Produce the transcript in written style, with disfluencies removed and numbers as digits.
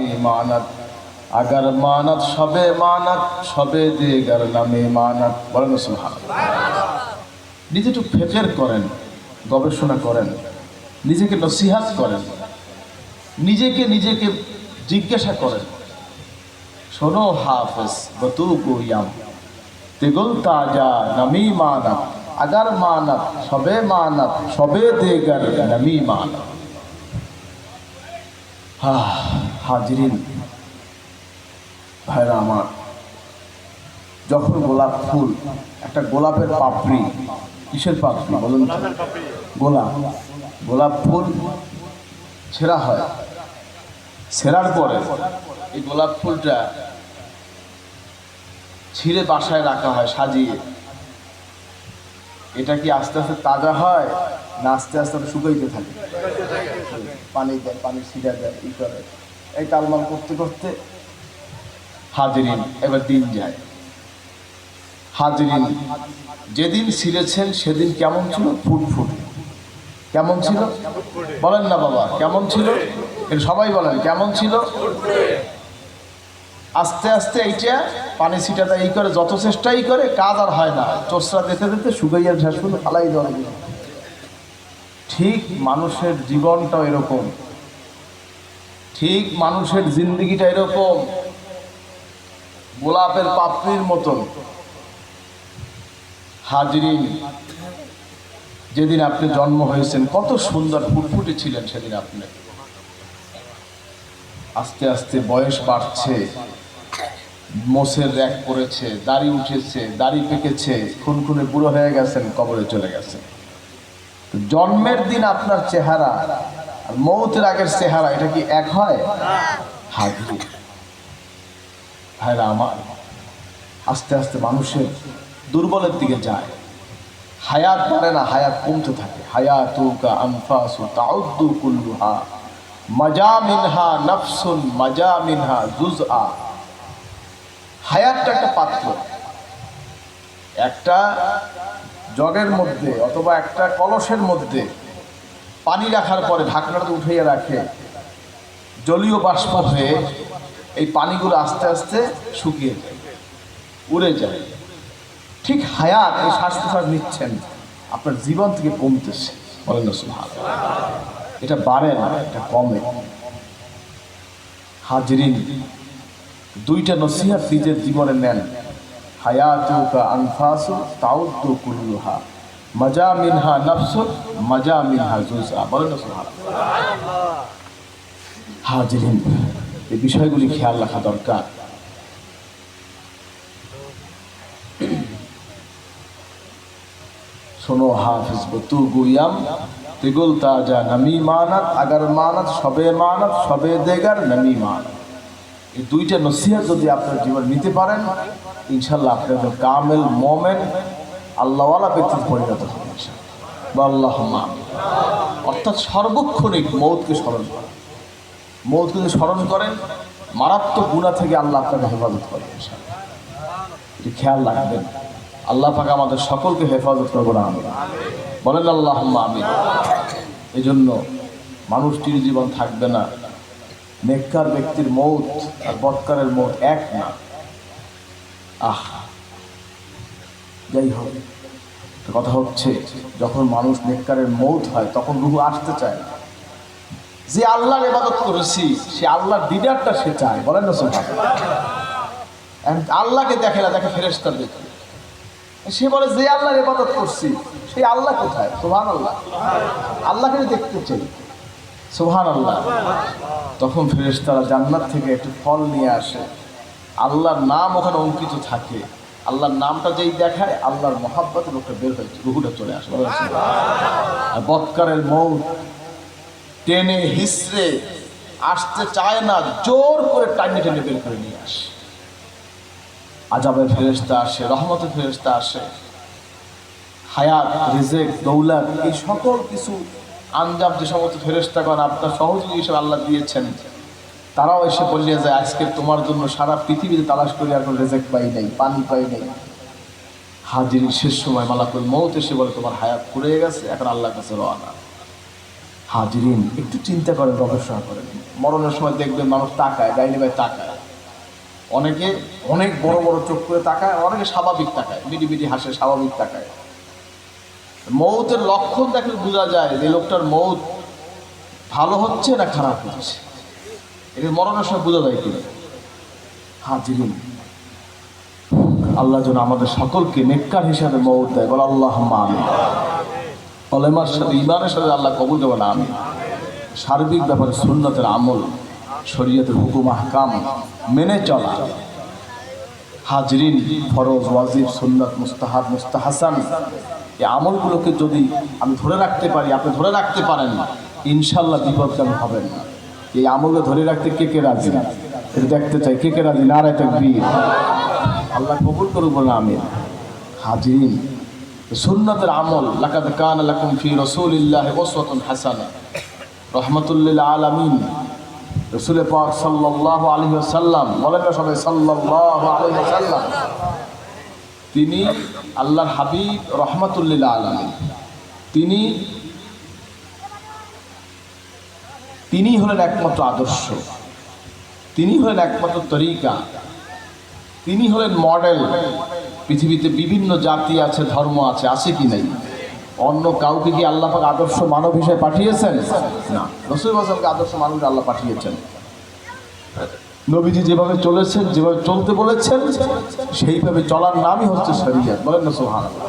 নামে মানত, अगर मानत सबे देगर नामे मानत। বলেন সুবহানাল্লাহ। নিজে একটু ফিকির করেন, গবেষণা করেন, নিজেকে নসিহত করেন, নিজেকে জিজ্ঞাসা করেন। শোনো হাফেজ বতু গোয়াম तिगुल ताजा नमी मानत, अगर मानत सबे देगर नमी मानत। हाजिरिन ভাইরা আমার, যখন গোলাপ ফুল, একটা গোলাপের পাপড়ি, কিসের পাপড়ি বলুন তো? গোলাপ ফুল ছেঁড়া হয়, ছেঁড়ার পরে এই গোলাপ ফুলটা ছিঁড়ে বাসায় রাখা হয় সাজিয়ে। এটা কি আস্তে আস্তে তাজা হয় না আস্তে আস্তে শুকাইতে থাকে? পানি দেয়, পানি ছিঁড়া দেয়, ই করে, এই তালমাল করতে করতে হাজিরিন এবার দিন যায়। হাজিরিন, যেদিন ছিঁড়েছেন সেদিন কেমন ছিল? ফুটফুটে। কেমন ছিল বলেন না বাবা, কেমন ছিল? সবাই বলেন কেমন ছিল? আস্তে আস্তে এইটা পানি ছিটাটা এই করে, যত চেষ্টাই করে কাজ আর হয় না, চোষরা দেখতে দেখতে শুকাইয়া শেষ করে ফালাই দেওয়া। ঠিক মানুষের জীবনটাও এরকম, ঠিক মানুষের জিন্দিগিটা এরকম, গোলাপের পাপড়ির মতন। হাজিরিন, যেদিন আপনি জন্ম হয়েছেন কত সুন্দর ফুটফুটে ছিলেন সেদিন আপনি। আস্তে আস্তে বয়স বাড়ছে, মোষের র্যাক পড়েছে, দাড়ি উঠেছে, দাড়ি পেকেছে, খুনখুনে বুড়ো হয়ে গেছেন, কবরে চলে গেছেন। জন্মের দিন আপনার চেহারা আর মৌতের আগের চেহারা, এটা কি এক হয়? হাজিরিন ভাইরা আমার, আস্তে আস্তে মানুষের দুর্বলের দিকে যায়, হায়াত বাড়ে না, হায়াত কমতে থাকে। হায়াতুকা আনফাসু তাউদ্দু কুল্লুহা মাজা মিনহা নাফসুন মাজা মিনহা জুজআ। হায়াতটা একটা পাত্র, একটা জগের মধ্যে অথবা একটা কলসের মধ্যে পানি রাখার পরে ঢাকনাটা উঠাইয়া রাখে, জলীয় বাষ্প হয়ে এই পানিগুলো আস্তে আস্তে শুকিয়ে যায়, উড়ে যায়। ঠিক হায়াত, এই শ্বাস প্রশ্বাস নিচ্ছেন, আপনার জীবন থেকে কমতেছে। বলেন না সুবহানাল্লাহ। এটা বাড়ে না, এটা কমে। হাজিরিন, দুইটা নসিহত নিজের জীবনে নেন। হায়াতুকা আনফাসু তাউদ্দু কুল্লুহা মাজা মিনহা নাফসুন মাজা মিনহা জুজআ। বলেন না সুবহানাল্লাহ। হাজিরিন, এই বিষয়গুলি খেয়াল রাখা দরকার। শোনো হাফিজ বতু গুয়াম तिगुल ताजा नमी मानत, अगर मानत सबे देगर नमी मानत। এই দুইটা নসিহত যদি আপনার জীবন নিতে পারেন, ইনশাআল্লাহ আপনি একজন কামেল মোমেন আল্লাহওয়ালা ব্যক্তিতে পরিণত হবেন ইনশাআল্লাহ। আল্লাহুম্মা আমিন। অর্থাৎ সর্বক্ষণিক মৌতকে স্মরণ করেন। মৌতকে যদি স্মরণ করেন, মারাত্মক গুনাহ থেকে আল্লাহ আপনাকে হেফাজত করবেন ইনশাআল্লাহ। এটি খেয়াল রাখবেন। আল্লাহ পাক আমাদের সকলকে হেফাজত করবেন, আমিন। বলেন আল্লাহুম্মা আমিন। এই জন্য মানুষটির জীবন থাকবে না। নেককার ব্যক্তির মৌত আর বদকারের মৌত এক না। যাই হোক, কথা হচ্ছে, যখন মানুষ নেককারের মৌত হয় তখন রূহ আসতে চায় না। যে আল্লাহর ইবাদত করেছি সে আল্লাহর দিদারটা সে চায়। বলেন না সুবহানাল্লাহ। আল্লাহকে দেখে না, দেখে ফেরেশতা দেখে। সে বলে যে আল্লাহর ইবাদত করছি সেই আল্লাহ কোথায়? সুবহানাল্লাহ। আল্লাহকে দেখতে চাই। সুবহানাল্লাহ। তখন ফেরেশতারা জান্নাত থেকে একটু ফল নিয়ে আসে, আল্লাহর নাম ওখানে অঙ্কিত থাকে। আল্লাহর নামটা যেই দেখায়, আল্লাহর মহাব্বতে লোকটা বের হয়েছে, রুহুটা চলে আসে। আর বদকারের মৌত টেনে হিসড়ে আসতে চায় না, জোর করে টাইনে টেনে বের করে নিয়ে আসে। আযাবের ফেরেশতা আসে, রহমতের ফেরেশতা আসে। হায়াত, রিজেক, দৌলত, এই সকল কিছু আঞ্জাম যে সমস্ত ফেরেশতাগণ আপনার সহযোগী হিসেবে আল্লাহ দিয়েছেন, তারাও এসে বলিয়া যায়, আজকে তোমার জন্য সারা পৃথিবীতে তালাশ করি, আর কোনো রিজেক পাই নাই, পানি পাই নাই। হাজির শেষ সময় মালাকুল মউত এসে বলে, তোমার হায়াত ফুরিয়ে গেছে, এখন আল্লাহর কাছে রওনা। হাজিরিন, একটু চিন্তা করেন, গবেষণা করেন। মরণের সময় দেখবেন মানুষ তাকায়, ডাইনি ভাই তাকায়, অনেকে অনেক বড় বড় চোখ করে তাকায়, অনেকে স্বাভাবিক তাকায়, বিডি বিডি হাসে, স্বাভাবিক তাকায়। মৌতের লক্ষণ দেখলে বোঝা যায় যে লোকটার মৌত ভালো হচ্ছে না খারাপ হচ্ছে, এটা মরণের সময় বোঝা যায় কিনা। হাজিরিন, আল্লাহ যেন আমাদের সকলকে নেককার হিসাবে মৌত দেয়, বল আল্লাহুম্মা আমিন। কলেমার সাথে ঈমানের সাথে আল্লাহ কবুল দেবেন, আমিন। সার্বিক ব্যাপারে সুন্নতের আমল, শরীয়তের হুকুম আহকাম মেনে চলা। হাজরিন, ফরজ, ওয়াজিব, সুন্নত, মুস্তাহাব, মুস্তাহাসান, এই আমলগুলোকে যদি আমি ধরে রাখতে পারি, আপনি ধরে রাখতে পারেন, ইনশাল্লাহ বিপদগামী হবেন না। এই আমলকে ধরে রাখতে কে কে রাজি? এটা দেখতে চাই, কে কে রাজি? নারায়ে তাকবীর। আল্লাহ কবুল করুক, বলে আমিন। হাজরিন, সুন্নতের আমল, লাকাদ কানা লাকুম ফি রাসূলিল্লাহি উসওয়াতুন হাসানাহ, রাহমাতুল লিল আলামিন, রাসূল পাক সাল্লাল্লাহু আলাইহি ওয়াসাল্লাম, বলেন না সবাই সাল্লাল্লাহু আলাইহি ওয়াসাল্লাম, তিনি আল্লাহর হাবিব, রাহমাতুল লিল আলামিন। তিনি হলেন একমাত্র আদর্শ, তিনি হলেন একমাত্র তরিকা, তিনি হলেন মডেল। পৃথিবীতে বিভিন্ন জাতি আছে, ধর্ম আছে, আছে কি নাই? অন্য কাউকে কি আল্লাহ পাক আদর্শ মানব হিসেবে পাঠিয়েছেন? না, রাসূল সাল্লাল্লাহু আদর্শ মানব আল্লাহ পাঠিয়েছেন। নবীজি যেভাবে চলেছেন, যেভাবে চলতে বলেছেন, সেইভাবে চলার নামই হচ্ছে শরীয়ত। বলেন না সুবহানাল্লাহ।